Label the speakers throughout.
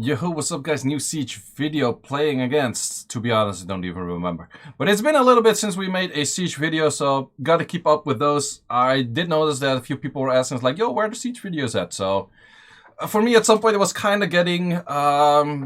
Speaker 1: Yo, what's up guys, new Siege video playing against, to be honest, I don't even remember. But it's been a little bit since we made a Siege video, so gotta keep up with those. I did notice that a few people were asking, like, yo, where are the Siege videos at? So, for me at some point it was kind of getting,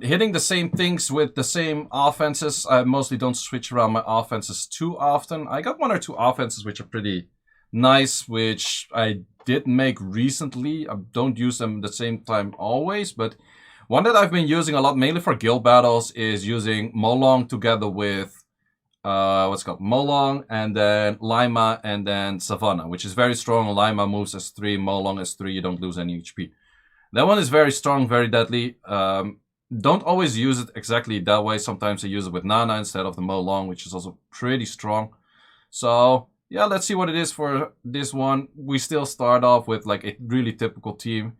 Speaker 1: hitting the same things with the same offenses. I mostly don't switch around my offenses too often. I got one or two offenses which are pretty nice, which I did make recently. I don't use them at the same time always, but one that I've been using a lot, mainly for guild battles, is using Molong together with, what's it called? Molong, and then Lima, and then Savannah, which is very strong. Lima moves as 3, Molong as 3, you don't lose any HP. That one is very strong, very deadly. Don't always use it exactly that way. Sometimes I use it with Nana instead of the Molong, which is also pretty strong. So, yeah, let's see what it is for this one. We still start off with like a really typical team.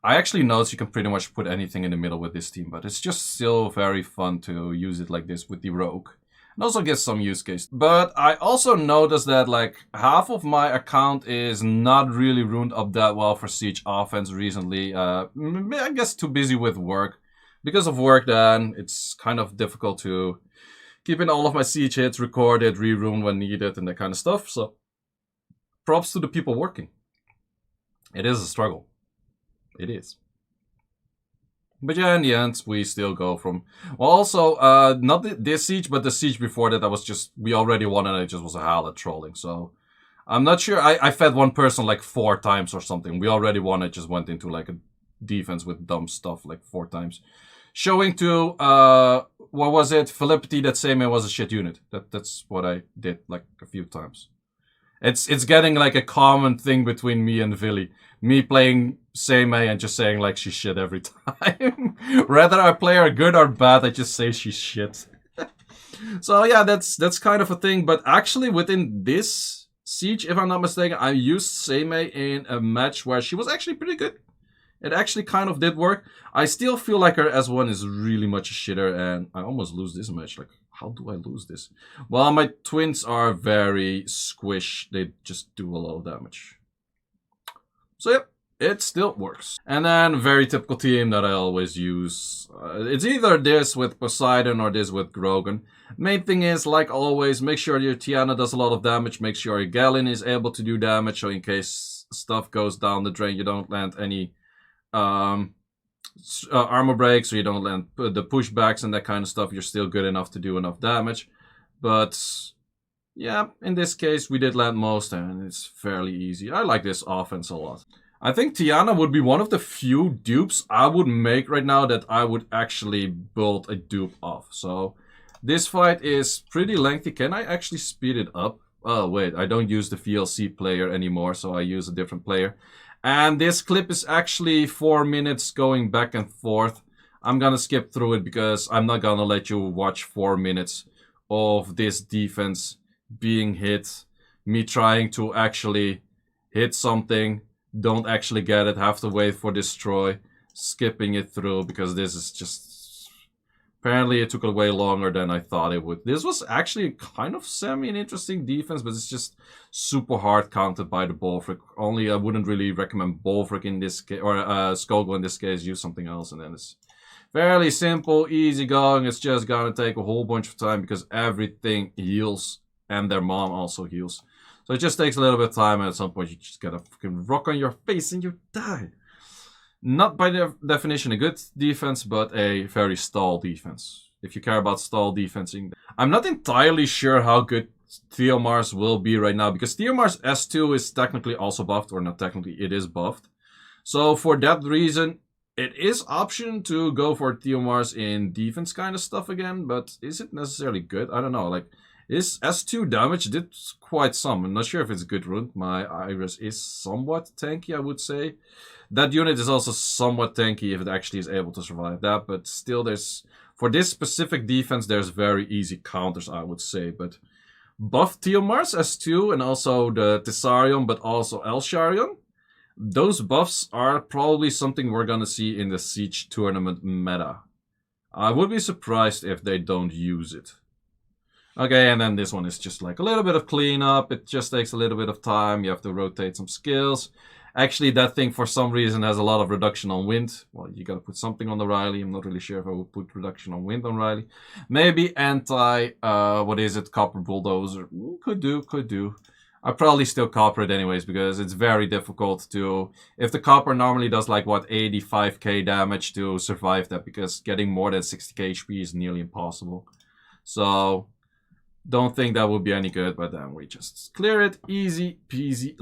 Speaker 1: I actually noticed you can pretty much put anything in the middle with this team, but it's just still very fun to use it like this with the rogue. And also get some use case. But I also noticed that like half of my account is not really ruined up that well for Siege offense recently. I guess too busy with work. Because of work then, it's kind of difficult to keep in all of my Siege hits recorded, re-rune when needed, and that kind of stuff. So props to the people working. It is a struggle. It is. But yeah, in the end, we still go from... Well, also, not this siege, but the siege before that, was just... We already won and it just was a hell of trolling, so... I'm not sure. I fed one person like 4 times or something. We already won, it just went into like a defense with dumb stuff like 4 times. Showing to, what was it? Philippity that Seimei was a shit unit. That's what I did like a few times. It's getting like a common thing between me and Villy. Me playing Seimei and just saying like she's shit every time. Whether I play her good or bad, I just say she's shit. So yeah, that's kind of a thing. But actually within this siege, if I'm not mistaken, I used Seimei in a match where she was actually pretty good. It actually kind of did work. I still feel like her S1 is really much a shitter, and I almost lose this match. Like, how do I lose this? Well, my twins are very squish. They just do a lot of damage. So yep, it still works. And then very typical team that I always use. It's either this with Poseidon or this with Grogan. Main thing is, like always, make sure your Tiana does a lot of damage. Make sure your galeon is able to do damage, so in case stuff goes down the drain, you don't land any armor breaks, or you don't land the pushbacks and that kind of stuff. You're still good enough to do enough damage. But yeah, in this case we did land most, and it's fairly easy. I like this offense a lot. I think Tiana would be one of the few dupes I would make right now that I would actually build a dupe of. So this fight is pretty lengthy. Can I actually speed it up? Oh wait, I don't use the VLC player anymore, so I use a different player. And this clip is actually 4 minutes going back and forth. I'm gonna skip through it because I'm not gonna let you watch 4 minutes of this defense being hit. Me trying to actually hit something, don't actually get it, have to wait for destroy, skipping it through because this is just... Apparently it took way longer than I thought it would. This was actually kind of semi-interesting defense, but it's just super hard countered by the Bolfric. Only I wouldn't really recommend Bolfric in this case, or Skogel in this case. Use something else, and then it's fairly simple, easy going. It's just gonna take a whole bunch of time because everything heals, and their mom also heals. So it just takes a little bit of time, and at some point you just gotta fucking rock on your face and you die. Not by definition a good defense, but a very stall defense. If you care about stall defensing. I'm not entirely sure how good Theo Mars will be right now, because Theo Mars S2 is technically also buffed, or not technically, it is buffed. So for that reason, it is option to go for Theo Mars in defense kind of stuff again, but is it necessarily good? I don't know. Like, his S2 damage did quite some. I'm not sure if it's good rune. My Iris is somewhat tanky, I would say. That unit is also somewhat tanky if it actually is able to survive that, but still there's... For this specific defense, there's very easy counters, I would say, but... Buff Theo Mars S2 and also the Thessarion, but also Elsharion. Those buffs are probably something we're gonna see in the Siege tournament meta. I would be surprised if they don't use it. Okay, and then this one is just like a little bit of cleanup. It just takes a little bit of time. You have to rotate some skills. Actually, that thing for some reason has a lot of reduction on wind. Well, you gotta put something on the Riley. I'm not really sure if I would put reduction on wind on Riley. Maybe anti, what is it, copper bulldozer. Could do, could do. I probably still copper it anyways because it's very difficult to... If the copper normally does like, what, 85k damage to survive that, because getting more than 60k HP is nearly impossible. So, don't think that would be any good, but then we just clear it. Easy peasy.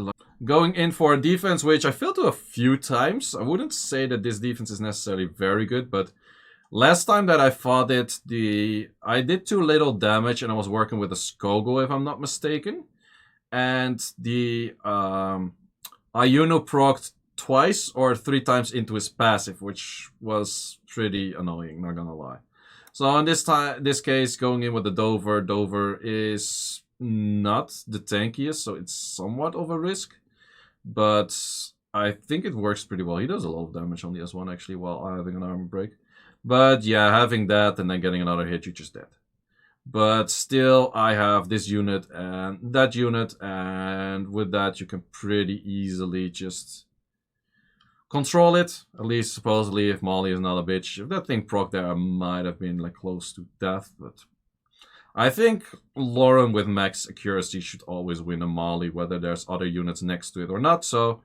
Speaker 1: Going in for a defense, which I failed to a few times. I wouldn't say that this defense is necessarily very good, but last time that I fought it, I did too little damage and I was working with a Skogo, if I'm not mistaken. And the Ayuno procced twice or 3 times into his passive, which was pretty annoying, not gonna lie. So in this case, going in with the Dover is not the tankiest, so it's somewhat of a risk. But I think it works pretty well. He does a lot of damage on the S1 actually while having an armor break. But yeah, having that and then getting another hit, you're just dead. But still, I have this unit and that unit, and with that you can pretty easily just control it. At least supposedly, if Molly is not a bitch. If that thing proc there, I might have been like close to death, but I think Lauren with max accuracy should always win a Molly, whether there's other units next to it or not. So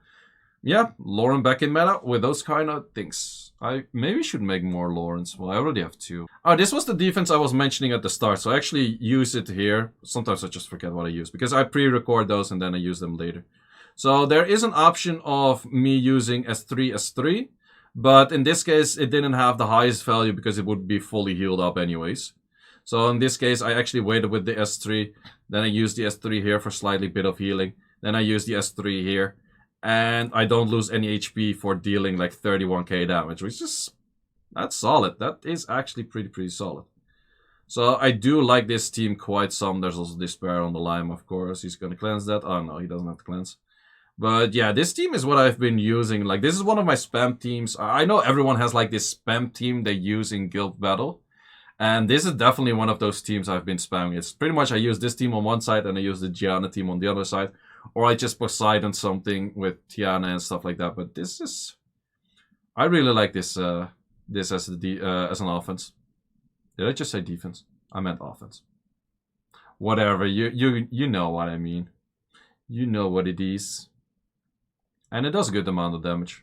Speaker 1: yeah, Lauren back in meta with those kind of things. I maybe should make more Laurens. Well, I already have 2. Oh, this was the defense I was mentioning at the start, so I actually use it here. Sometimes I just forget what I use, because I pre-record those and then I use them later. So there is an option of me using S3, but in this case it didn't have the highest value because it would be fully healed up anyways. So in this case I actually waited with the S3, then I used the S3 here for slightly bit of healing, then I used the S3 here. And I don't lose any HP for dealing like 31k damage, which is... That's solid. That is actually pretty solid. So I do like this team quite some. There's also Despair on the Lime, of course. He's gonna cleanse that. Oh no, he doesn't have to cleanse. But yeah, this team is what I've been using. Like, this is one of my spam teams. I know everyone has like this spam team they use in guild battle. And this is definitely one of those teams I've been spamming. It's pretty much I use this team on one side and I use the Tiana team on the other side. Or I just Poseidon something with Tiana and stuff like that. But this is... I really like this this as an offense. Did I just say defense? I meant offense. Whatever, you know what I mean. You know what it is. And it does a good amount of damage.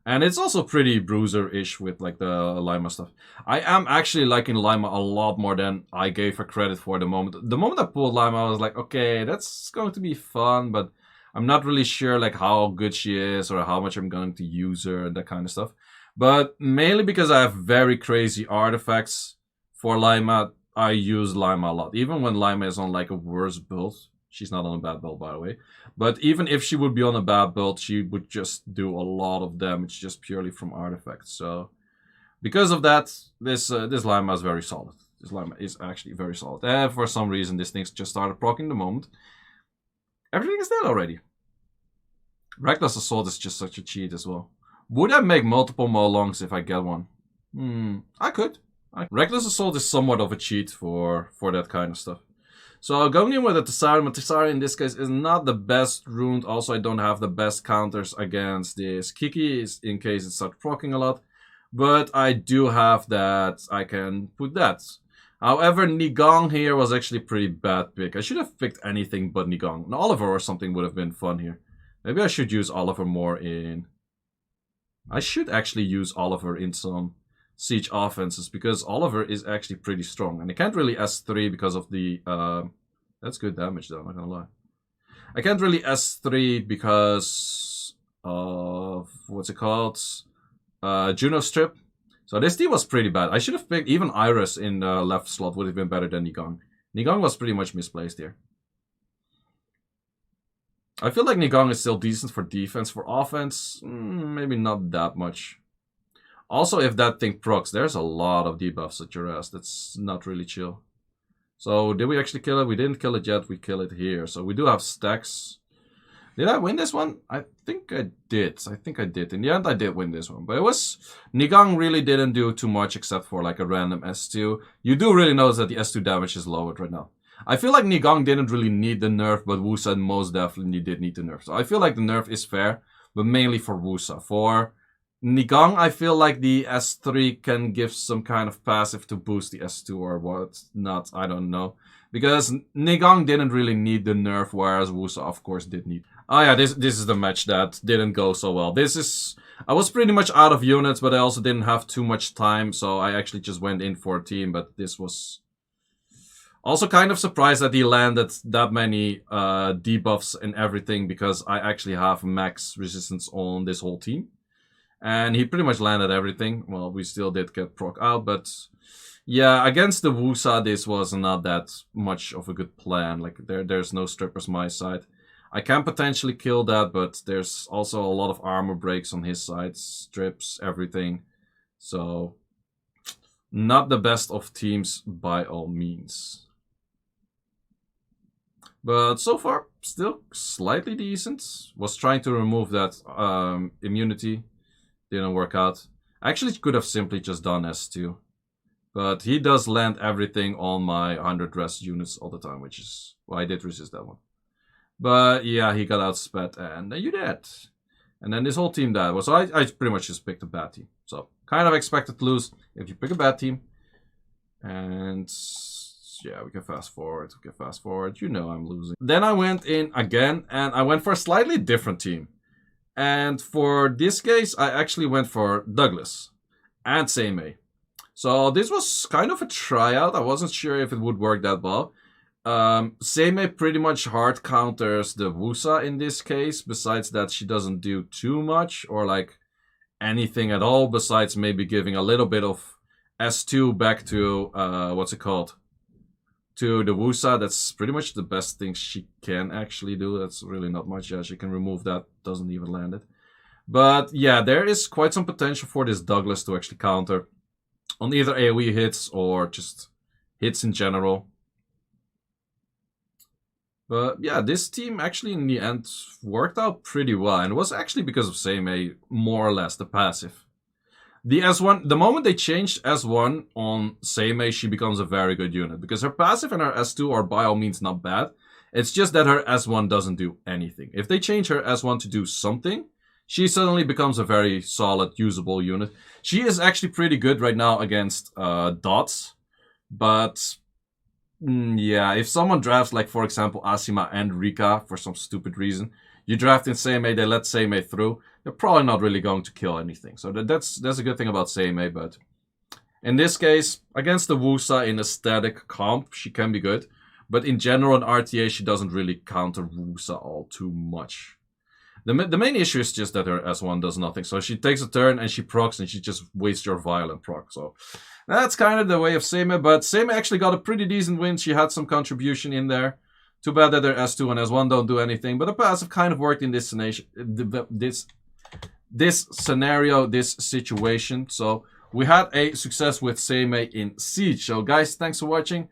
Speaker 1: And it's also pretty bruiser-ish with like the Lima stuff. I am actually liking Lima a lot more than I gave her credit for the moment. The moment I pulled Lima, I was like, okay, that's going to be fun, but I'm not really sure like how good she is or how much I'm going to use her and that kind of stuff. But mainly because I have very crazy artifacts for Lima, I use Lima a lot. Even when Lima is on like a worse build. She's not on a bad build, by the way. But even if she would be on a bad build, she would just do a lot of damage just purely from artifacts. So, because of that, this Lima is very solid. This Lima is actually very solid. And for some reason, this thing just started proccing the moment. Everything is dead already. Reckless Assault is just such a cheat as well. Would I make multiple Molongs if I get one? I could. Reckless Assault is somewhat of a cheat for that kind of stuff. So going in with a Tessari, but Tessari in this case is not the best rune. Also, I don't have the best counters against this Kiki in case it starts proccing a lot. But I do have that. I can put that. However, Nigan here was actually a pretty bad pick. I should have picked anything but Nigan. An Oliver or something would have been fun here. Maybe I should use Oliver more in... I should actually use Oliver in some siege offenses, because Oliver is actually pretty strong. And I can't really S3 because of the... that's good damage though, I'm not gonna lie. I can't really S3 because of... what's it called? Juno Strip. So this team was pretty bad. I should have picked even Iris in the left slot, would have been better than Nigan. Nigan was pretty much misplaced here. I feel like Nigan is still decent for defense. For offense, maybe not that much. Also, if that thing procs, there's a lot of debuffs at your ass. That's not really chill. So, did we actually kill it? We didn't kill it yet. We kill it here. So, we do have stacks. Did I win this one? I think I did. In the end, I did win this one. But it was... Nigan really didn't do too much except for like a random S2. You do really notice that the S2 damage is lowered right now. I feel like Nigan didn't really need the nerf, but Wusa most definitely did need the nerf. So I feel like the nerf is fair, but mainly for Wusa. For Nigan, I feel like the S3 can give some kind of passive to boost the S2 or what not, I don't know. Because Nigan didn't really need the nerf, whereas Wusa of course did need. Oh yeah, this is the match that didn't go so well. I was pretty much out of units, but I also didn't have too much time, so I actually just went in for a team, but this was... Also kind of surprised that he landed that many debuffs and everything, because I actually have max resistance on this whole team. And he pretty much landed everything. Well, we still did get proc out, but... Yeah, against the Wusa, this was not that much of a good plan. Like, there's no strippers my side. I can potentially kill that, but there's also a lot of armor breaks on his side. Strips, everything. So, not the best of teams by all means. But so far, still slightly decent. Was trying to remove that immunity. Didn't work out. Actually could have simply just done S2. But he does land everything on my 100 rest units all the time, which is why I did resist that one. But yeah, he got outsped, and you dead. And then this whole team died. So I pretty much just picked a bad team. So kind of expected to lose if you pick a bad team. And yeah, we can fast forward. You know I'm losing. Then I went in again, and I went for a slightly different team. And for this case, I actually went for Douglas and Seimei. So this was kind of a tryout. I wasn't sure if it would work that well. Seimei pretty much hard counters the Wusa in this case. Besides that, she doesn't do too much or like anything at all. Besides maybe giving a little bit of S2 back to, what's it called? To the Wusa. That's pretty much the best thing she can actually do. That's really not much. Yeah, she can remove that. Doesn't even land it. But yeah, there is quite some potential for this Douglas to actually counter on either AoE hits or just hits in general. But yeah, this team actually in the end worked out pretty well. And it was actually because of Seimei, more or less, the passive. The S1, the moment they changed S1 on Seimei, she becomes a very good unit. Because her passive and her S2 are by all means not bad. It's just that her S1 doesn't do anything. If they change her S1 to do something, she suddenly becomes a very solid, usable unit. She is actually pretty good right now against dots. But yeah, if someone drafts, like for example, Asima and Rika for some stupid reason, you draft in Seimei, they let Seimei through, they're probably not really going to kill anything. So that's a good thing about Seimei, but in this case, against the Wusa in a static comp, she can be good. But in general, in RTA, she doesn't really counter Wusa all too much. The main issue is just that her S1 does nothing. So she takes a turn and she procs and she just wastes your violent proc. So that's kind of the way of Seimei. But Seimei actually got a pretty decent win. She had some contribution in there. Too bad that her S2 and S1 don't do anything. But the passive kind of worked in this scenario, this situation. So we had a success with Seimei in Siege. So guys, thanks for watching.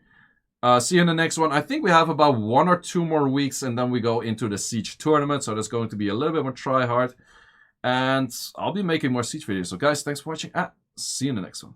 Speaker 1: See you in the next one. I think we have about 1 or 2 more weeks and then we go into the Siege tournament. So there's going to be a little bit more try hard. And I'll be making more Siege videos. So guys, thanks for watching. See you in the next one.